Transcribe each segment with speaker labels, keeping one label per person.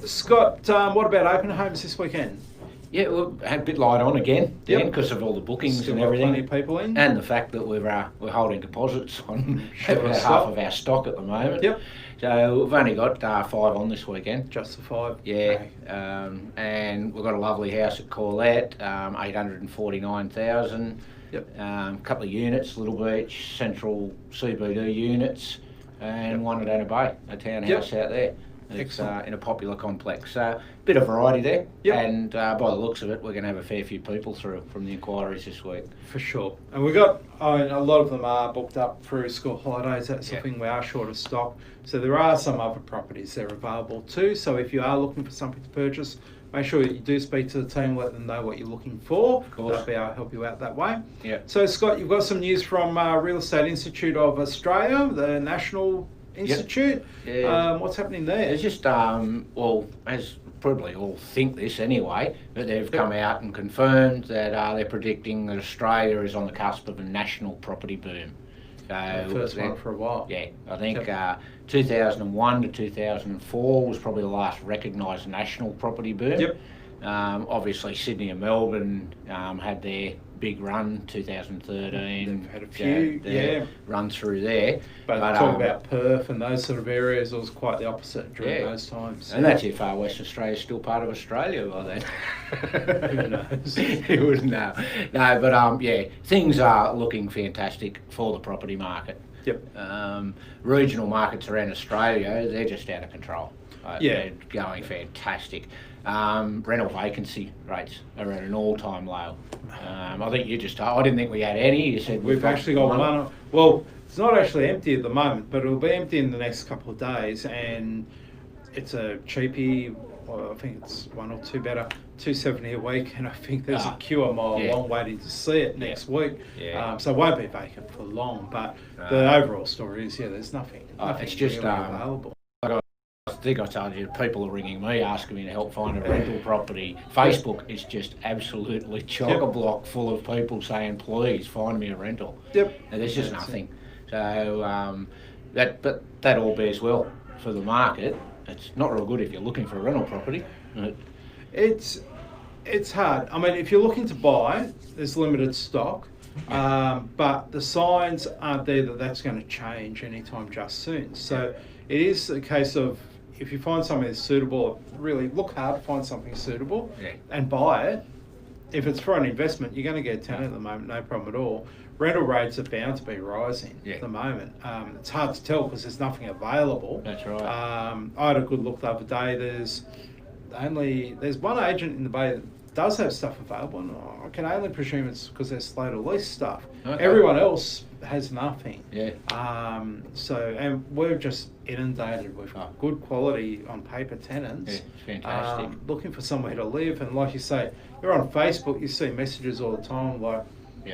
Speaker 1: Scott, what about open homes this weekend?
Speaker 2: Yeah, we've had a bit light on again, Dan, because of all the bookings
Speaker 1: Still
Speaker 2: and
Speaker 1: got
Speaker 2: everything,
Speaker 1: plenty of people in.
Speaker 2: and the fact that we're holding deposits on
Speaker 1: Sure,
Speaker 2: about
Speaker 1: stock.
Speaker 2: half of our stock at the moment.
Speaker 1: Yep.
Speaker 2: So we've only got 5 on this weekend.
Speaker 1: Just the 5.
Speaker 2: Yeah,
Speaker 1: Okay.
Speaker 2: and we've got a lovely house at Corlette, 849,000.
Speaker 1: Yep.
Speaker 2: Couple of units, Little Beach, Central CBD units, and one at Anna Bay, a townhouse out there. It's in a popular complex. So bit of variety there.
Speaker 1: Yep.
Speaker 2: And by the looks of it, we're going to have a fair few people through from the inquiries this week.
Speaker 1: For sure. And we've got, a lot of them are booked up through school holidays. That's
Speaker 2: Yeah.
Speaker 1: something we are short of stock. So there are some other properties that are available too. So if you are looking for something to purchase, make sure that you do speak to the team, let them know what you're looking for.
Speaker 2: Of course.
Speaker 1: They'll be able to help you out that way.
Speaker 2: Yeah.
Speaker 1: So Scott, you've got some news from Real Estate Institute of Australia, the National Institute.
Speaker 2: Yeah.
Speaker 1: What's happening there?
Speaker 2: It's just, well, as probably all think this anyway, but they've come out and confirmed that they're predicting that Australia is on the cusp of a national property boom.
Speaker 1: The first one for a while.
Speaker 2: Yeah, I think 2001 to 2004 was probably the last recognised national property boom.
Speaker 1: Yep.
Speaker 2: Obviously, Sydney and Melbourne had their big run, 2013.
Speaker 1: They've had a few,
Speaker 2: run through there.
Speaker 1: But talk about Perth and those sort of areas, it was quite the opposite during those times.
Speaker 2: And that's if West Australia is still part of Australia by then.
Speaker 1: Who knows?
Speaker 2: It was no, but things are looking fantastic for the property market.
Speaker 1: Yep.
Speaker 2: Regional markets around Australia, they're just out of control.
Speaker 1: Yeah.
Speaker 2: They're going fantastic. Rental vacancy rates are at an all-time low. I think you just I didn't think we had any. You said
Speaker 1: We've actually got one. Well, it's not actually empty at the moment, but it'll be empty in the next couple of days, and it's a cheapie. Well, I think it's one or two better, $270 a week, and I think there's a queue a mile long waiting to see it next week.
Speaker 2: Yeah.
Speaker 1: So it won't be vacant for long, but the overall story is, there's nothing.
Speaker 2: It's just
Speaker 1: really available.
Speaker 2: I think I told you, people are ringing me asking me to help find a rental property. Facebook is just absolutely chock-a-block full of people saying, please find me a rental.
Speaker 1: Yep.
Speaker 2: And there's just nothing. So that all bears well for the market. It's not real good if you're looking for a rental property.
Speaker 1: It's hard. I mean, if you're looking to buy, there's limited stock, but the signs aren't there that that's going to change anytime just soon. So it is a case of, if you find something that's suitable, really look hard, find something suitable and buy it. If it's for an investment, you're going to get a tenant at the moment, no problem at all. Rental rates are bound to be rising at the moment. It's hard to tell because there's nothing available.
Speaker 2: That's right.
Speaker 1: I had a good look the other day. There's one agent in the Bay that does have stuff available, and I can only presume it's because they're slow to lease stuff.
Speaker 2: Okay.
Speaker 1: Everyone else has nothing.
Speaker 2: Yeah.
Speaker 1: And we're just inundated with good quality on paper tenants.
Speaker 2: Yeah, it's fantastic.
Speaker 1: Looking for somewhere to live, and like you say, you're on Facebook, you see messages all the time like,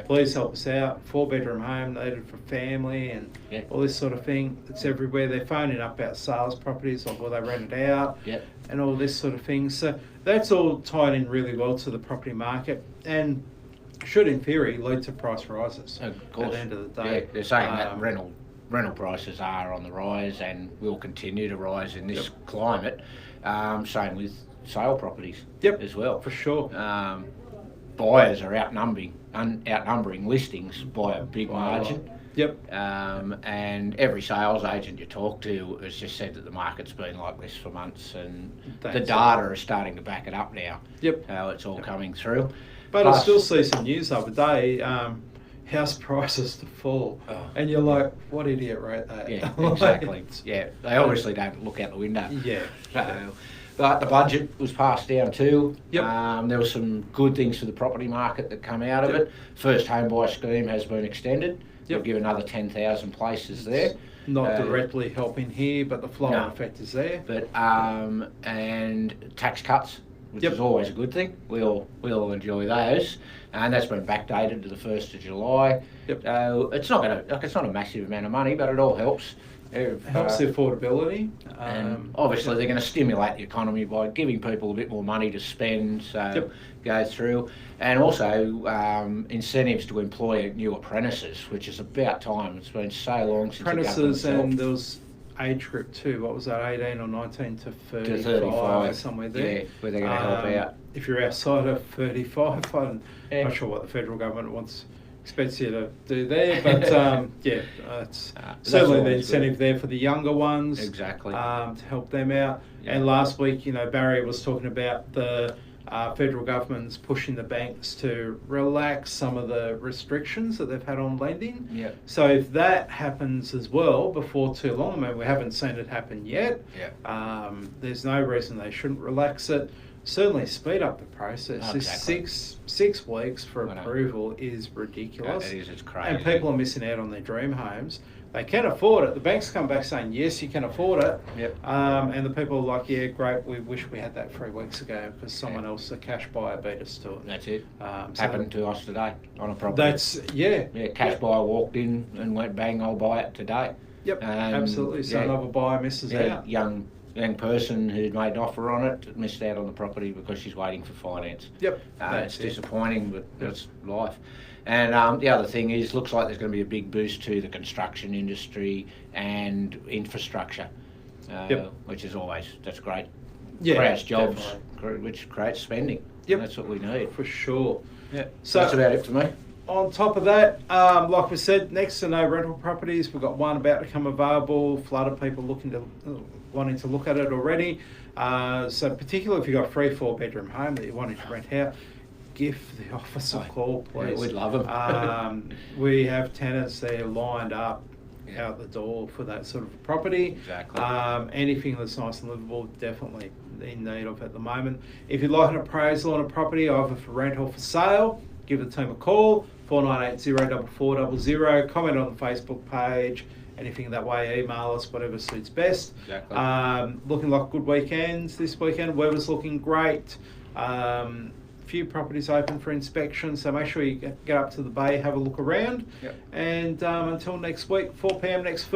Speaker 1: please help us out, 4-bedroom home needed for family, and all this sort of thing. It's everywhere. They're phoning up about sales properties, like, will they rent it out, and all this sort of thing. So that's all tied in really well to the property market, and should, in theory, lead to price rises at the end of the day.
Speaker 2: Yeah, they're saying that rental prices are on the rise and will continue to rise in this climate. Same with sale properties as well.
Speaker 1: For sure.
Speaker 2: Buyers are outnumbering listings by a big margin. And every sales agent you talk to has just said that the market's been like this for months, and the data is starting to back it up now. How it's all coming through.
Speaker 1: But I still see some news the other day, house prices to fall, and you're like, what idiot wrote that?
Speaker 2: Yeah, exactly. They obviously don't look out the window. But the budget was passed down too. There were some good things for the property market that come out of it. First home buyer scheme has been extended. They'll give another 10,000 places there.
Speaker 1: Not directly helping here, but the flow effect is there.
Speaker 2: But and tax cuts, which is always a good thing. We'll enjoy those, and that's been backdated to the 1st of July. It's not a massive amount of money, but it all helps.
Speaker 1: It helps the affordability.
Speaker 2: And obviously they're going to stimulate the economy by giving people a bit more money to spend, so go through. And also incentives to employ new apprentices, which is about time. It's been so long since
Speaker 1: apprentices, and there was age group too. What was that, 18 or 19 to 35,
Speaker 2: To 35,
Speaker 1: or somewhere there?
Speaker 2: Yeah, where they're going to help out.
Speaker 1: If you're outside of 35, I'm
Speaker 2: Yeah.
Speaker 1: not sure what the federal government expects you to do there, but yeah, it's certainly the
Speaker 2: always
Speaker 1: incentive there for the younger ones.
Speaker 2: Exactly.
Speaker 1: To help them out.
Speaker 2: Yeah.
Speaker 1: And last week, Barry was talking about the federal government's pushing the banks to relax some of the restrictions that they've had on lending.
Speaker 2: Yeah.
Speaker 1: So if that happens as well before too long, I mean, we haven't seen it happen yet.
Speaker 2: Yeah.
Speaker 1: There's no reason they shouldn't relax it. Certainly speed up the process.
Speaker 2: Oh,
Speaker 1: This
Speaker 2: exactly.
Speaker 1: six weeks for
Speaker 2: I know.
Speaker 1: approval is ridiculous.
Speaker 2: It is, it's crazy.
Speaker 1: And people are missing out on their dream homes. They can afford it. The banks come back saying, yes, you can afford it.
Speaker 2: Yep.
Speaker 1: And the people are like, yeah, great, we wish we had that 3 weeks ago because someone else, a cash buyer, beat us to it.
Speaker 2: That's it.
Speaker 1: So
Speaker 2: Happened to us today on a property.
Speaker 1: Yeah,
Speaker 2: cash buyer walked in and went, bang, I'll buy it today.
Speaker 1: Yep, absolutely. So another buyer misses out.
Speaker 2: Young person who'd made an offer on it missed out on the property because she's waiting for finance.
Speaker 1: Yep.
Speaker 2: It's disappointing, but that's life. And the other thing is, looks like there's going to be a big boost to the construction industry and infrastructure, which is that's great.
Speaker 1: Yeah,
Speaker 2: creates jobs,
Speaker 1: definitely.
Speaker 2: which creates spending.
Speaker 1: Yep.
Speaker 2: And that's what we need.
Speaker 1: For sure.
Speaker 2: Yeah.
Speaker 1: So
Speaker 2: that's about it for me.
Speaker 1: On top of that, like we said, next to no rental properties, we've got one about to come available. Flood of people wanting to look at it already. So particularly if you've got a 3-4 bedroom home that you're wanting to rent out, give the office a call, please.
Speaker 2: Yeah, we'd love them.
Speaker 1: We have tenants there lined up out the door for that sort of property.
Speaker 2: Exactly.
Speaker 1: Anything that's nice and livable, definitely in need of at the moment. If you'd like an appraisal on a property, either for rent or for sale, give the team a call, 49804400, comment on the Facebook page, anything that way, email us, whatever suits best.
Speaker 2: Exactly.
Speaker 1: Looking like good weekends this weekend. Weather's looking great. Few properties open for inspection, so make sure you get up to the bay, have a look around.
Speaker 2: Yep.
Speaker 1: And until next week, 4 p.m. next Thursday.